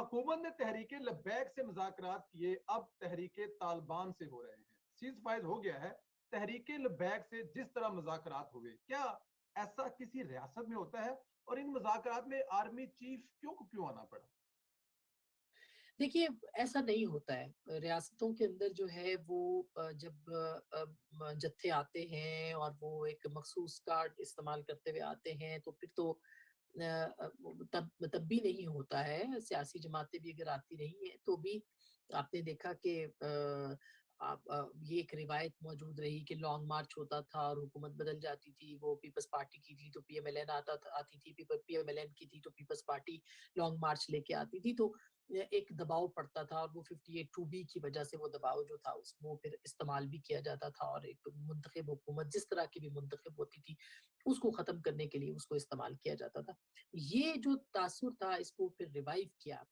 حکومت نے تحریک لبیک سے مذاکرات کیے، اب تحریک طالبان سے ہو رہے ہیں، سیز فائر ہو گیا ہے، تحریک لبیک سے جس طرح مذاکرات ہوئے، کیا ایسا کسی ریاست میں ہوتا ہے؟ اور ان مذاکرات میں آرمی چیف کیوں آنا پڑا؟ دیکھیے ایسا نہیں ہوتا ہے ریاستوں کے اندر جو ہے وہ جب جتھے آتے ہیں اور وہ ایک مخصوص کارڈ استعمال کرتے ہوئے آتے ہیں تو پھر تو تب بھی نہیں ہوتا ہے. سیاسی جماعتیں بھی اگر آتی رہی ہیں تو بھی آپ نے دیکھا کہ یہ ایک روایت موجود رہی کہ لانگ مارچ ہوتا تھا اور حکومت بدل جاتی تھی. وہ پیپلز پارٹی کی تھی تو پی ایم ایل این آتی تھی, پی ایم ایل این کی تھی تو پیپلز پارٹی لانگ مارچ لے کے آتی تھی. تو ایک دباؤ پڑتا تھا اور وہ 58(2)B کی وجہ سے وہ دباؤ جو تھا اس کو پھر استعمال بھی کیا جاتا تھا, اور ایک منتخب حکومت جس طرح کی بھی منتخب ہوتی تھی اس کو ختم کرنے کے لیے اس کو استعمال کیا جاتا تھا. یہ جو تاثر تھا اس کو پھر ریوائیو کیا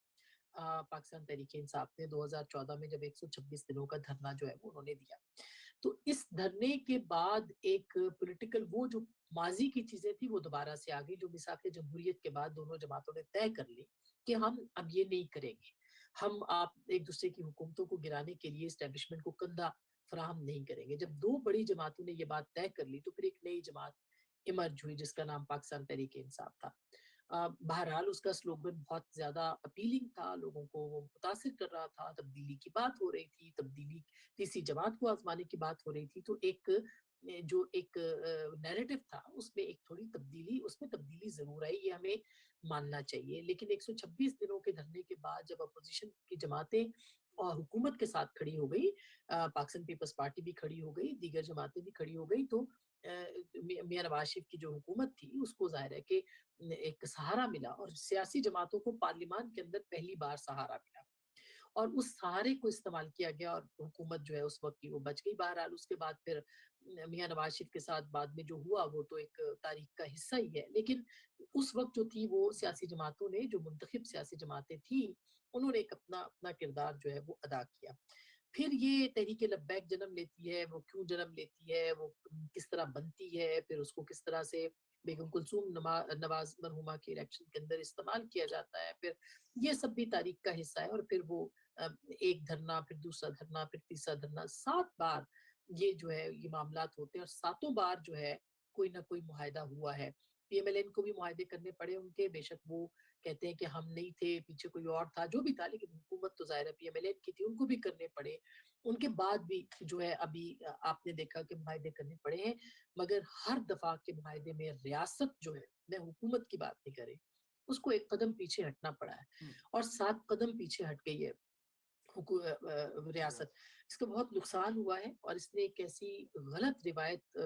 پاکستان تحریک انصاف نے 2014 میں جب 126 دنوں کا دھرنا جو ہے وہ انہوں نے دیا. تو اس دھرنے کے بعد ایک پولیٹیکل وہ جو ماضی کی چیزیں تھی وہ دوبارہ سے آ گئی, جو میثاق جمہوریت کے بعد دونوں جماعتوں نے طے کر لی کہ ہم اب یہ نہیں کریں گے, ہم آپ ایک دوسرے کی حکومتوں کو گرانے کے لیے اسٹیبلشمنٹ کو کندھا فراہم نہیں کریں گے. جب دو بڑی جماعتوں نے یہ بات طے کر لی تو پھر ایک نئی جماعت ایمرج ہوئی جس کا نام پاکستان تحریک انصاف تھا. بہرحال اس کا سلوگن بہت زیادہ اپیلنگ تھا, لوگوں کو وہ متاثر کر رہا تھا, تبدیلی کی بات ہو رہی تھی, تبدیلی تیسری جماعت کو آزمانے کی بات ہو رہی تھی. تو ایک جو ایک نیریٹو تھا اس میں ایک تھوڑی تبدیلی, اس میں تبدیلی ضرور آئی, یہ ہمیں ماننا چاہیے. لیکن 126 دنوں کے دھرنے کے بعد جب اپوزیشن کی جماعتیں اور حکومت کے ساتھ کھڑی ہو گئی, پاکستان پیپلز پارٹی بھی کھڑی ہو گئی, دیگر جماعتیں بھی کھڑی ہو گئی, تو میاں نواز شریف کی جو حکومت تھی اس کو ظاہر ہے کہ ایک سہارا ملا, اور سیاسی جماعتوں کو پارلیمان کے اندر پہلی بار سہارا ملا اور اس سہارے کو استعمال کیا گیا اور حکومت جو ہے اس وقت کی وہ بچ گئی. بہرحال اس کے بعد پھر میاں نواز شریف کے ساتھ بعد میں جو ہوا وہ تو ایک تاریخ کا حصہ ہی ہے, لیکن اس وقت جو تھی وہ سیاسی جماعتوں نے, جو منتخب سیاسی جماعتیں تھیں, انہوں نے ایک اپنا کردار جو ہے وہ ادا کیا. پھر یہ تحریک لبیک جنم لیتی ہے, وہ کیوں جنم لیتی ہے, وہ کس طرح بنتی ہے, پھر اس کو کس طرح سے بیگم کلثوم نواز مرحومہ کے الیکشن کے اندر استعمال کیا جاتا ہے, پھر یہ سب بھی تاریخ کا حصہ ہے. اور پھر وہ ایک دھرنا, پھر دوسرا دھرنا, پھر تیسرا دھرنا, 7 بار یہ جو ہے یہ معاملات ہوتے ہیں, اور 7 بار جو ہے کوئی نہ کوئی معاہدہ ہوا ہے. پی ایم ایل این کو بھی معاہدے کرنے پڑے ان کے, بے شک وہ کہتے ہیں کہ ہم نہیں تھے, پیچھے کوئی اور تھا, جو بھی تھا, لیکن حکومت تو ظاہر ہے پی ایم ایل این کی تھی, ان کو بھی کرنے پڑے. ان کے بعد بھی جو ہے ابھی آپ نے دیکھا کہ معاہدے کرنے پڑے ہیں, مگر ہر دفعہ کے معاہدے میں ریاست جو ہے, میں حکومت کی بات نہیں کرے, اس کو ایک قدم پیچھے ہٹنا پڑا ہے, اور 7 قدم پیچھے ہٹ گئی ہے ریاست. اس کا بہت نقصان ہوا ہے, اور اس نے ایک ایسی غلط روایت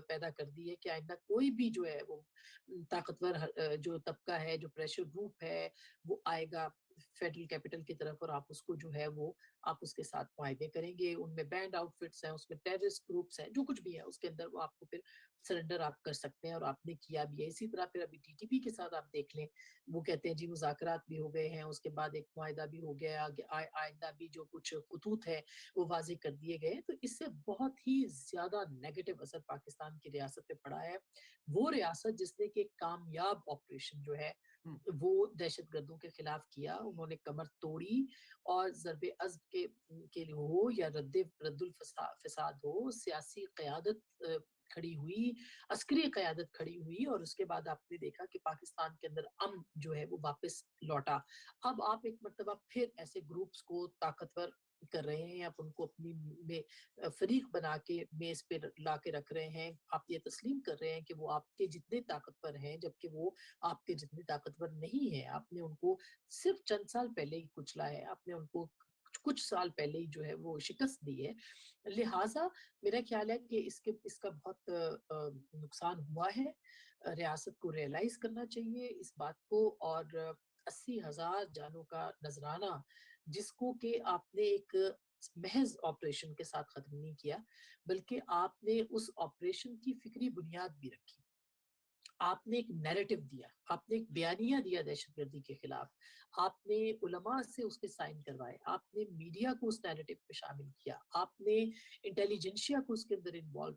پیدا کر دی ہے کہ آئندہ کوئی بھی جو ہے وہ طاقتور جو طبقہ ہے, جو پریشر گروپ ہے, وہ آئے گا فیڈرل کیپٹل کی طرف, اور آپ اس کو جو ہے وہ آپ اس کے ساتھ معاہدے کریں گے, ان میں بینڈ آؤٹ فٹس ہیں, اس میں ٹیررسٹ گروپس ہیں, جو کچھ بھی ہے اس کے اندر وہ آپ کو پھر سرنڈر آپ کر سکتے ہیں, اور آپ نے کیا بھی ہے. اسی طرح پھر ابھی ٹی ٹی پی کے ساتھ آپ دیکھ لیں, وہ کہتے ہیں جی مذاکرات بھی ہو گئے ہیں, اس کے بعد ایک معاہدہ بھی ہو گیا, آئندہ بھی جو کچھ خطوط ہے وہ واضح کر دیے گئے. تو اس سے بہت ہی زیادہ نیگیٹو اثر پاکستان کی ریاست پہ پڑا ہے. وہ ریاست جس نے کہ ایک کامیاب آپریشن جو ہے وہ دہشت گردوں کے خلاف کیا, انہوں نے کمر توڑی, اور ضرب عضب کے لیے ہو یا رد الفساد ہو, سیاسی قیادت کھڑی ہوئی, عسکری قیادت کھڑی ہوئی, اور اس کے بعد آپ نے دیکھا کہ پاکستان کے اندر امن جو ہے وہ واپس لوٹا. اب آپ ایک مرتبہ پھر ایسے گروپس کو طاقتور کر رہے ہیں, آپ ان کو اپنی میں فریق بنا کے میز پہ لا کے رکھ رہے ہیں, آپ یہ تسلیم کر رہے ہیں کہ وہ آپ کے جتنے طاقتور ہیں, جبکہ وہ آپ کے جتنے طاقتور نہیں ہیں. آپ نے ان کو صرف چند سال پہلے ہی کچلا ہے, آپ نے ان کو کچھ سال پہلے ہی جو ہے وہ شکست دی ہے. لہٰذا میرا خیال ہے کہ اس کا بہت نقصان ہوا ہے. ریاست کو ریئلائز کرنا چاہیے اس بات کو, اور 80,000 جانوں کا نذرانہ جس کو کہ آپ نے ایک محض آپریشن کے ساتھ ختم نہیں کیا, بلکہ آپ نے اس آپریشن کی فکری بنیاد بھی رکھی, آپ نے ایک نیریٹو دیا, آپ نے ایک بیانیہ دیا دہشت گردی کے خلاف, آپ نے علماء سے اس کے سائن کروائے, آپ نے میڈیا کو اس نیریٹو میں شامل کیا, آپ نے انٹیلیجنشیا کو اس کے اندر انوالو